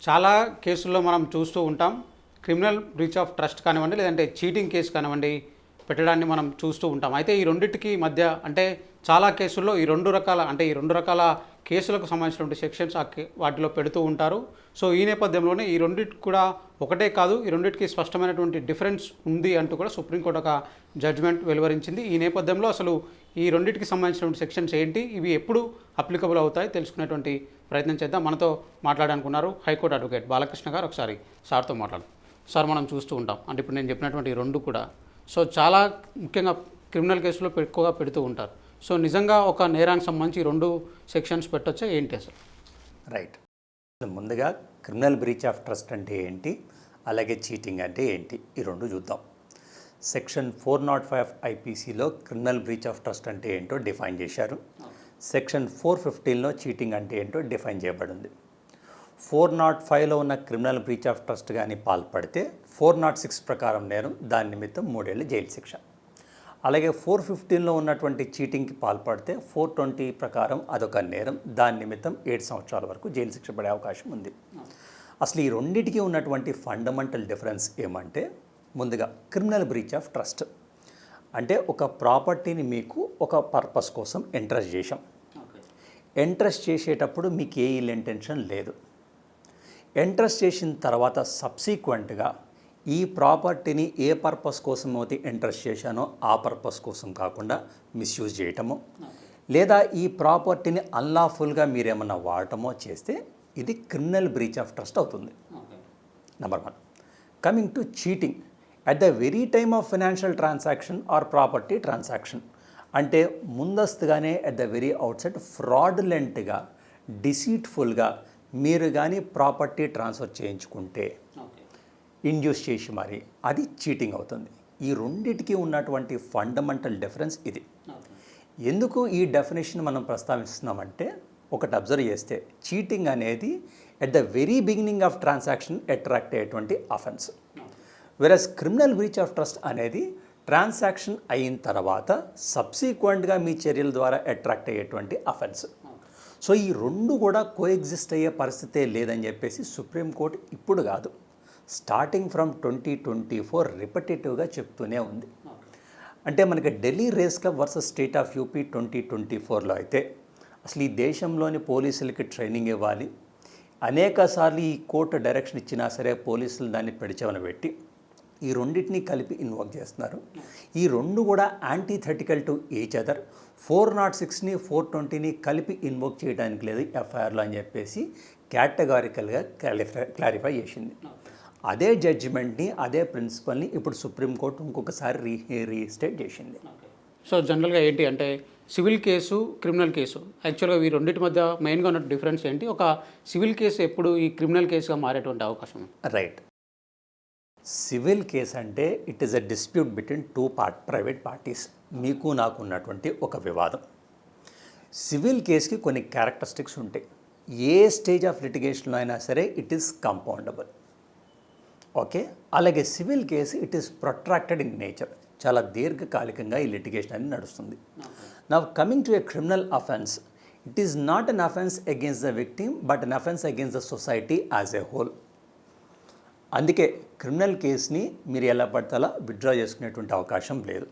చాలా కేసుల్లో మనం చూస్తూ ఉంటాం. క్రిమినల్ బ్రీచ్ ఆఫ్ ట్రస్ట్ కానివ్వండి, లేదంటే చీటింగ్ కేసు కానివ్వండి పెట్టడాన్ని మనం చూస్తూ ఉంటాం. అయితే ఈ రెండింటికి మధ్య అంటే చాలా కేసుల్లో ఈ రెండు రకాల కేసులకు సంబంధించినటువంటి సెక్షన్స్ వాటిలో పెడుతూ ఉంటారు. సో ఈ నేపథ్యంలోనే ఈ రెండింటికి కూడా ఒకటే కాదు, ఈ రెండింటికి స్పష్టమైనటువంటి డిఫరెన్స్ ఉంది అంటూ కూడా సుప్రీంకోర్టు ఒక జడ్జిమెంట్ వెలువరించింది. ఈ నేపథ్యంలో అసలు ఈ రెండింటికి సంబంధించినటువంటి సెక్షన్స్ ఏంటి, ఇవి ఎప్పుడు అప్లికబుల్ అవుతాయి తెలుసుకునేటువంటి ప్రయత్నం చేద్దాం. మనతో మాట్లాడాలనుకున్నారు హైకోర్టు అడ్వకేట్ బాలకృష్ణ గారు. ఒకసారి సార్తో మాట్లాడు. సార్, మనం చూస్తూ ఉంటాం అంటే ఇప్పుడు నేను చెప్పినటువంటి ఈ రెండు కూడా సో చాలా ముఖ్యంగా క్రిమినల్ కేసులో ఎక్కువగా పెడుతూ ఉంటారు. సో నిజంగా ఒక నేరానికి సంబంధించి ఈ రెండు సెక్షన్స్ పెట్టొచ్చా ఏంటి అసలు? రైట్. ముందుగా క్రిమినల్ బ్రీచ్ ఆఫ్ ట్రస్ట్ అంటే ఏంటి, అలాగే చీటింగ్ అంటే ఏంటి, ఈ రెండు చూద్దాం. సెక్షన్ 405 ఐపీసీలో క్రిమినల్ బ్రీచ్ ఆఫ్ ట్రస్ట్ అంటే ఏంటో డిఫైన్ చేశారు. సెక్షన్ 415లో చీటింగ్ అంటే ఏంటో డిఫైన్ చేయబడింది. 405లో ఉన్న క్రిమినల్ బ్రీచ్ ఆఫ్ ట్రస్ట్ కానీ పాల్పడితే 406 ప్రకారం నేరం, దాని నిమిత్తం 3 ఏళ్ళు జైలు శిక్ష. అలాగే 415లో ఉన్నటువంటి చీటింగ్కి పాల్పడితే 420 ప్రకారం అదొక నేరం, దాని నిమిత్తం 7 సంవత్సరాల వరకు జైలు శిక్ష పడే అవకాశం ఉంది. అసలు ఈ రెండింటికి ఉన్నటువంటి ఫండమెంటల్ డిఫరెన్స్ ఏమంటే, ముందుగా క్రిమినల్ బ్రీచ్ ఆఫ్ ట్రస్ట్ అంటే ఒక ప్రాపర్టీని మీకు ఒక పర్పస్ కోసం ఎంట్రస్ట్ చేశాం. ఎంట్రస్ట్ చేసేటప్పుడు మీకు ఏ ఇల్ ఇంటెన్షన్ లేదు. ఎంట్రస్ట్ చేసిన తర్వాత సబ్సిక్వెంట్గా ఈ ప్రాపర్టీని ఏ పర్పస్ కోసం అయితే ఎంట్రస్ట్ చేశానో ఆ పర్పస్ కోసం కాకుండా మిస్యూజ్ చేయటము, లేదా ఈ ప్రాపర్టీని అన్లాఫుల్గా మీరేమన్నా వాడటమో చేస్తే ఇది క్రిమినల్ బ్రీచ్ ఆఫ్ ట్రస్ట్ అవుతుంది. Number 1. Coming to cheating at the very time of financial transaction are property transaction అంటే ముందస్తుగానే అట్ ద వెరీ అవుట్సెట్ ఫ్రాడులెంట్గా, డిసీట్ఫుల్గా మీరు కానీ ప్రాపర్టీ ట్రాన్స్ఫర్ చేయించుకుంటే ఇండ్యూస్ చేసి మరి అది చీటింగ్ అవుతుంది. ఈ రెండింటికి ఉన్నటువంటి ఫండమెంటల్ డిఫరెన్స్ ఇది. ఎందుకు ఈ డెఫినేషన్ మనం ప్రస్తావిస్తున్నామంటే, ఒకటి అబ్జర్వ్ చేస్తే చీటింగ్ అనేది at the very beginning of transaction attract అయ్యేటువంటి offence, versus criminal breach of trust అనేది ట్రాన్సాక్షన్ అయిన తర్వాత సబ్సిక్వెంట్గా మీ చర్యల ద్వారా అట్రాక్ట్ అయ్యేటువంటి అఫెన్స్. సో ఈ రెండు కూడా కోఎగ్జిస్ట్ అయ్యే పరిస్థితే లేదని చెప్పేసి సుప్రీంకోర్టు ఇప్పుడు కాదు, స్టార్టింగ్ ఫ్రమ్ 2024 రిపిటేటివ్గా చెప్తూనే ఉంది. అంటే మనకి Delhi race club versus state of UP 2024లో అయితే అసలు ఈ దేశంలోని పోలీసులకి ట్రైనింగ్ ఇవ్వాలి, అనేకసార్లు ఈ కోర్టు డైరెక్షన్ ఇచ్చినా సరే పోలీసులు దాన్ని పెడిచెవన పెట్టి ఈ రెండింటినీ కలిపి ఇన్వోక్ చేస్తున్నారు. ఈ రెండు కూడా యాంటీథెటికల్ టు ఈచ్ అదర్. 406ని 420ని కలిపి ఇన్వోక్ చేయడానికి లేదు ఎఫ్ఐఆర్లో అని చెప్పేసి కేటగారికల్గా క్లారిఫై చేసింది. అదే జడ్జిమెంట్ని, అదే ప్రిన్సిపల్ని ఇప్పుడు సుప్రీంకోర్టు ఇంకొకసారి రీస్టేట్ చేసింది. సో జనరల్గా ఏంటి అంటే సివిల్ కేసు, క్రిమినల్ కేసు యాక్చువల్గా ఈ రెండింటి మధ్య మెయిన్గా ఉన్న డిఫరెన్స్ ఏంటి? ఒక సివిల్ కేసు ఎప్పుడు ఈ క్రిమినల్ కేసుగా మారేటువంటి అవకాశం? రైట్. సివిల్ కేసు అంటే it is a dispute between private parties, మీకు నాకు ఉన్నటువంటి ఒక వివాదం. సివిల్ కేసుకి కొన్ని క్యారెక్టరిస్టిక్స్ ఉంటాయి. ఏ స్టేజ్ ఆఫ్ లిటిగేషన్లో అయినా సరే ఇట్ ఈస్ కంపౌండబుల్. ఓకే. అలాగే civil case it is protracted in nature, చాలా దీర్ఘకాలికంగా ఈ లిటిగేషన్ అనేది నడుస్తుంది. Now coming to A criminal offence, it is not an offence against the victim but an offence against the society as a whole. అందుకే criminal కేసుని మీరు ఎలా పడితే అలా విత్డ్రా చేసుకునేటువంటి అవకాశం లేదు.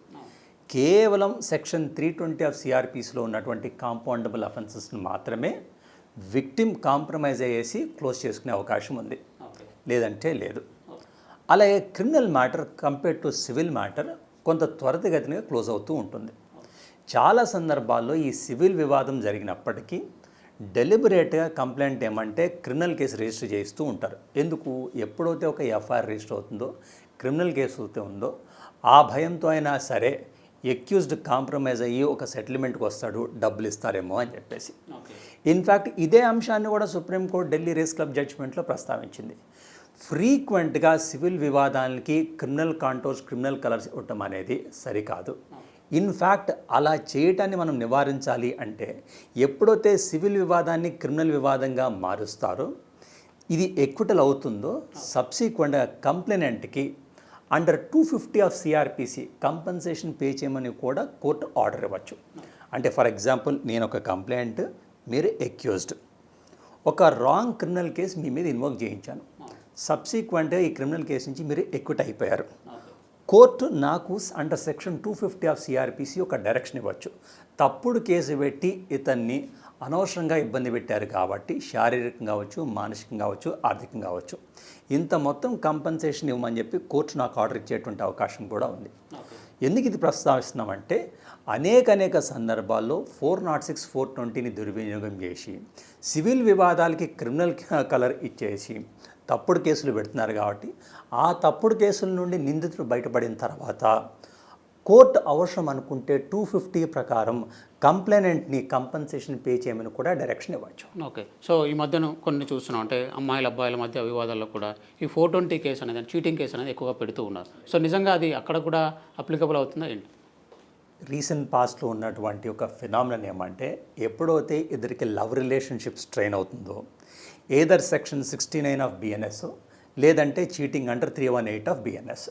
కేవలం సెక్షన్ 320 ఆఫ్ సిఆర్పిసిలో ఉన్నటువంటి కాంపౌండబుల్ అఫెన్సెస్ని మాత్రమే విక్టిమ్ కాంప్రమైజ్ అయ్యేసి క్లోజ్ చేసుకునే అవకాశం ఉంది, లేదంటే లేదు. అలాగే criminal matter compare to civil matter కొంత త్వరితగతిగా క్లోజ్ అవుతూ ఉంటుంది. చాలా సందర్భాల్లో ఈ సివిల్ వివాదం జరిగినప్పటికీ డెలిబరేట్గా కంప్లైంట్ ఏమంటే క్రిమినల్ కేసు రిజిస్టర్ చేస్తూ ఉంటారు. ఎందుకు? ఎప్పుడైతే ఒక ఎఫ్ఐఆర్ రిజిస్టర్ అవుతుందో, క్రిమినల్ కేసు అయితే ఉందో, ఆ భయంతో అయినా సరే ఎక్యూజ్డ్ కాంప్రమైజ్ అయ్యి ఒక సెటిల్మెంట్కి వస్తాడు, డబ్బులు ఇస్తారేమో అని చెప్పేసి. ఇన్ఫ్యాక్ట్ ఇదే అంశాన్ని కూడా సుప్రీంకోర్టు ఢిల్లీ రేస్ క్లబ్ జడ్జిమెంట్లో ప్రస్తావించింది. ఫ్రీక్వెంట్గా సివిల్ వివాదాలకి క్రిమినల్ కాంటోర్స్, క్రిమినల్ కలర్స్ ఇవ్వటం అనేది సరికాదు. ఇన్ఫ్యాక్ట్ అలా చేయటాన్ని మనం నివారించాలి అంటే ఎప్పుడైతే సివిల్ వివాదాన్ని క్రిమినల్ వివాదంగా మారుస్తారో, ఇది ఎక్విటల్ అవుతుందో, సబ్సిక్వెంట్గా కంప్లైనెంట్కి under 250 of CRPC compensation pay చేయమని కూడా కోర్టు ఆర్డర్ ఇవ్వచ్చు. అంటే ఫర్ ఎగ్జాంపుల్ నేను ఒక కంప్లైంట్, మీరు ఎక్యూజ్డ్, ఒక రాంగ్ క్రిమినల్ కేసు మీ మీద ఇన్వోక్ చేయించాను. సబ్సిక్వెంట్గా ఈ క్రిమినల్ కేసు నుంచి మీరు ఎక్విట్ అయిపోయారు. కోర్టు నాకు అండర్ సెక్షన్ 250 ఆఫ్ సిఆర్పిసి ఒక డైరెక్షన్ ఇవ్వచ్చు. తప్పుడు కేసు పెట్టి ఇతన్ని అనవసరంగా ఇబ్బంది పెట్టారు కాబట్టి శారీరకంగా కావచ్చు, మానసికంగా కావచ్చు, ఆర్థికంగా కావచ్చు, ఇంత మొత్తం కంపెన్సేషన్ ఇవ్వమని చెప్పి కోర్టు నాకు ఆర్డర్ ఇచ్చేటువంటి అవకాశం కూడా ఉంది. ఎందుకు ఇది ప్రస్తావిస్తున్నామంటే అనేక సందర్భాల్లో 406, 420ని దుర్వినియోగం చేసి సివిల్ వివాదాలకి క్రిమినల్ కలర్ ఇచ్చేసి తప్పుడు కేసులు పెడుతున్నారు కాబట్టి ఆ తప్పుడు కేసుల నుండి నిందితుడు బయటపడిన తర్వాత కోర్టు అవసరం అనుకుంటే 250 ప్రకారం కంప్లైనెంట్ని కంపెన్సేషన్ పే చేయమని కూడా డైరెక్షన్ ఇవ్వచ్చు. ఓకే. సో ఈ మధ్యన కొన్ని చూస్తున్నాం, అంటే అమ్మాయిల అబ్బాయిల మధ్య వివాదాల్లో కూడా ఈ 420 కేసు అనేది, చీటింగ్ కేసు అనేది ఎక్కువగా పెడుతూ ఉన్నారు. సో నిజంగా అది అక్కడ కూడా అప్లికబుల్ అవుతుందా ఏంటి? రీసెంట్ పాస్ట్లో ఉన్నటువంటి ఒక ఫినామినన్ ఏమంటే ఎప్పుడైతే ఇద్దరికి లవ్ రిలేషన్షిప్ స్ట్రెయిన్ అవుతుందో ఏదర్ సెక్షన్ 69 ఆఫ్ బిఎన్ఎస్ లేదంటే చీటింగ్ అండర్ 318 ఆఫ్ బిఎన్ఎస్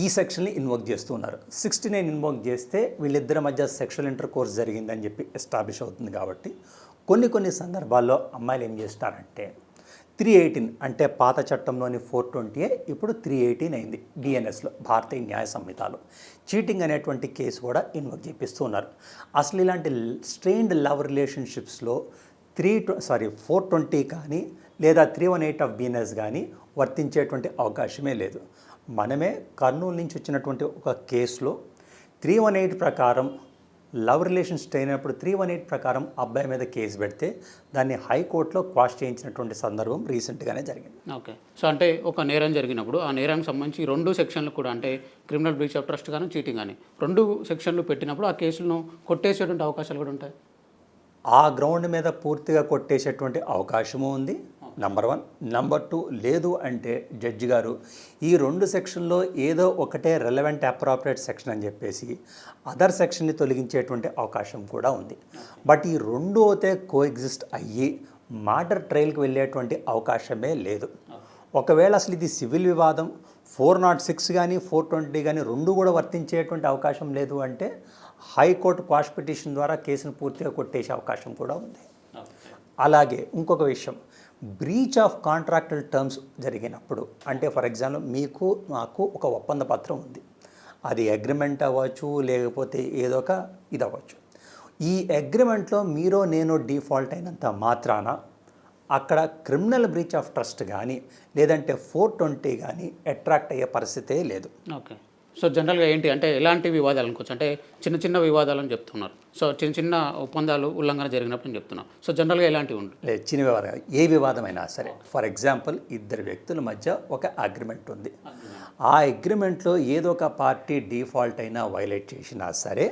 ఈ సెక్షన్ని ఇన్వోక్ చేస్తున్నారు. 69 ఇన్వోక్ చేస్తే వీళ్ళిద్దరి మధ్య సెక్షువల్ ఇంటర్ కోర్స్ జరిగిందని చెప్పి ఎస్టాబ్లిష్ అవుతుంది. కాబట్టి కొన్ని సందర్భాల్లో అమ్మాయిలు ఏం చేస్తారంటే 318 అంటే పాత చట్టంలోని 420 ఇప్పుడు 318 అయింది బిఎన్ఎస్లో, భారతీయ న్యాయ సంహితలో చీటింగ్ అనేటువంటి కేసు కూడా ఇన్వోక్ చేపిస్తున్నారు. అసలు ఇలాంటి స్ట్రెయిన్డ్ లవ్ రిలేషన్షిప్స్లో 420 కానీ లేదా 318 ఆఫ్ బిఎన్ఎస్ కానీ వర్తించేటువంటి అవకాశమే లేదు. మనమే కర్నూలు నుంచి వచ్చినటువంటి ఒక కేసులో 318 ప్రకారం లవ్ రిలేషన్ స్ట్రెయిన్ అయినప్పుడు 318 ప్రకారం అబ్బాయి మీద కేసు పెడితే దాన్ని హైకోర్టులో క్వాష్ చేయించినటువంటి సందర్భం రీసెంట్గానే జరిగింది. ఓకే. సో అంటే ఒక నేరం జరిగినప్పుడు ఆ నేరానికి సంబంధించి 2 సెక్షన్లు కూడా, అంటే క్రిమినల్ బ్రీచ్ ఆఫ్ ట్రస్ట్ కానీ చీటింగ్ కానీ 2 సెక్షన్లు పెట్టినప్పుడు ఆ కేసులను కొట్టేసేటువంటి అవకాశాలు కూడా ఉంటాయి. ఆ గ్రౌండ్ మీద పూర్తిగా కొట్టేసేటువంటి అవకాశము ఉంది, నంబర్ 1. నంబర్ 2, లేదు అంటే జడ్జి గారు ఈ 2 సెక్షన్లో ఏదో ఒకటే రెలవెంట్ అప్రాప్రియేట్ సెక్షన్ అని చెప్పేసి అదర్ సెక్షన్ని తొలగించేటువంటి అవకాశం కూడా ఉంది. బట్ ఈ 2 అయితే కోఎగ్జిస్ట్ అయ్యి మర్డర్ ట్రయల్కి వెళ్ళేటువంటి అవకాశమే లేదు. ఒకవేళ అసలు ఇది సివిల్ వివాదం 406 కానీ 420 కానీ 2 కూడా వర్తించేటువంటి అవకాశం లేదు అంటే హైకోర్టు క్వాష్ పిటిషన్ ద్వారా కేసును పూర్తిగా కొట్టేసే అవకాశం కూడా ఉంది. అలాగే ఇంకొక విషయం, బ్రీచ్ ఆఫ్ కాంట్రాక్టుల్ టర్మ్స్ జరిగినప్పుడు, అంటే ఫర్ ఎగ్జాంపుల్ మీకు నాకు ఒక ఒప్పంద పత్రం ఉంది, అది అగ్రిమెంట్ అవ్వచ్చు లేకపోతే ఏదో ఒక ఇది అవ్వచ్చు. ఈ అగ్రిమెంట్లో మీరు నేను డిఫాల్ట్ అయినంత మాత్రాన అక్కడ క్రిమినల్ బ్రీచ్ ఆఫ్ ట్రస్ట్ కానీ లేదంటే 420 కానీ అట్రాక్ట్ అయ్యే పరిస్థితే లేదు. ఓకే. సో జనరల్గా ఏంటి అంటే ఎలాంటి వివాదాలు అనుకోవచ్చు, అంటే చిన్న వివాదాలని చెప్తున్నారు. సో చిన్న ఒప్పందాలు ఉల్లంఘన జరిగినప్పుడు చెప్తున్నారు. సో జనరల్గా ఎలాంటివి ఉంటుంది? లేదు, చిన్న వివాదం ఏ వివాదమైనా సరే, ఫర్ ఎగ్జాంపుల్ ఇద్దరు వ్యక్తుల మధ్య ఒక అగ్రిమెంట్ ఉంది. ఆ అగ్రిమెంట్లో ఏదో ఒక పార్టీ డిఫాల్ట్ అయినా వైలేట్ చేసినా సరే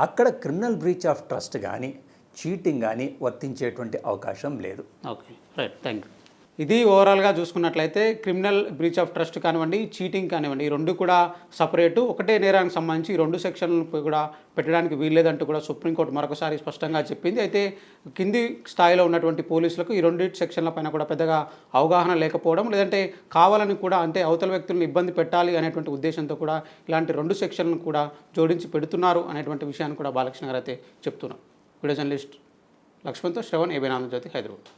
అక్కడ క్రిమినల్ బ్రీచ్ ఆఫ్ ట్రస్ట్ కానీ చీటింగ్ కానీ వర్తించేటువంటి అవకాశం లేదు. Okay, right, thank you. ఇది ఓవరాల్గా చూసుకున్నట్లయితే క్రిమినల్ బ్రీచ్ ఆఫ్ ట్రస్ట్ కానివ్వండి, చీటింగ్ కానివ్వండి, ఈ 2 కూడా సపరేటు, ఒకటే నేరానికి సంబంధించి ఈ 2 సెక్షన్లను కూడా పెట్టడానికి వీల్లేదంటూ కూడా సుప్రీంకోర్టు మరొకసారి స్పష్టంగా చెప్పింది. అయితే కింది స్థాయిలో ఉన్నటువంటి పోలీసులకు ఈ 2 సెక్షన్ల పైన కూడా పెద్దగా అవగాహన లేకపోవడం, లేదంటే కావాలని కూడా అంటే అవతల వ్యక్తులను ఇబ్బంది పెట్టాలి అనేటువంటి ఉద్దేశంతో కూడా ఇలాంటి 2 సెక్షన్లను కూడా జోడించి పెడుతున్నారు అనేటువంటి విషయాన్ని కూడా బాలకృష్ణ గారు అయితే చెప్తున్నారు. వీడియో జర్నలిస్ట్ లక్ష్మణ్తో శ్రవణ్, ఏబీ ఆంధ్రజ్యోతి, హైదరాబాద్.